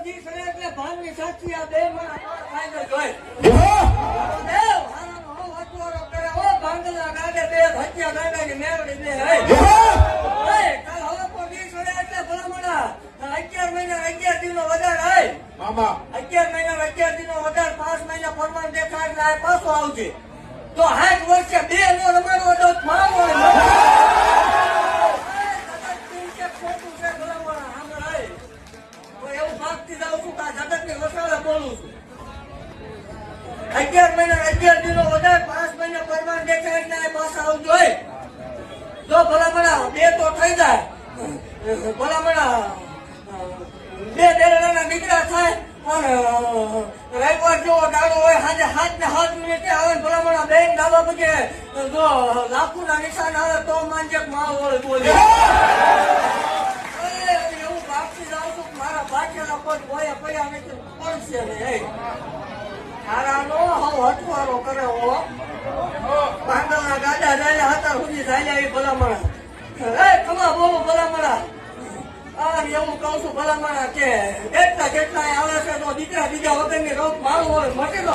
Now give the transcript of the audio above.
જી સરે એટલે ભાંગની સાચી આ બે માં ફાઈનલ જોઈ દેવ હારાનો હો વટવારો કરે ઓ ભાંગલા ગાડે બે હત્યા ગાડાની મેરડી બે હે કાલ હવે કો જી સરે એટલે ભલામણા 11 મહિના 11 દિનનો વધાર હે મામા 11 મહિના 11 દિનનો વધાર 5 મહિના ફરમાન દેખાય એટલે આ પાછો આવજે તો 60 વર્ષે બે નો રમાડવો તો મારો એવું ભાગતી જાઉં છું કે જગત ની વસાવે બોલું છું 11 મહિના 11 દિનો વધારે 5 મહિના પરમાન દેખાય એટલે પાછા આવજો જો ભલામણા બે તો થઈ જાય ભલામણા બે દેરાના દીકરા થાય અને રવિવાર જેવો દાડો હોય સાંજે 7 ને 7 મિનિટે આવે ભલામણા બેન ડાબા પગે જો લાખુના નિશાન આવે તો માનજે માહોલ બોલે એવું ભાગતી જાઉં છું મારા બાકીના પદ ભોયા પડ્યા નથી પડશે ને તારાનો હવ હટવારો કરે હો પાંડવના ગાડા જાય હતા સુધી જાય એ ભલામણા કમા બોલો ભલામણા એવું કહું છું ભલામણા કે કેટલા આવે છે તો દીકરા બીજા વગરની રોગ મારું હોય મટેલો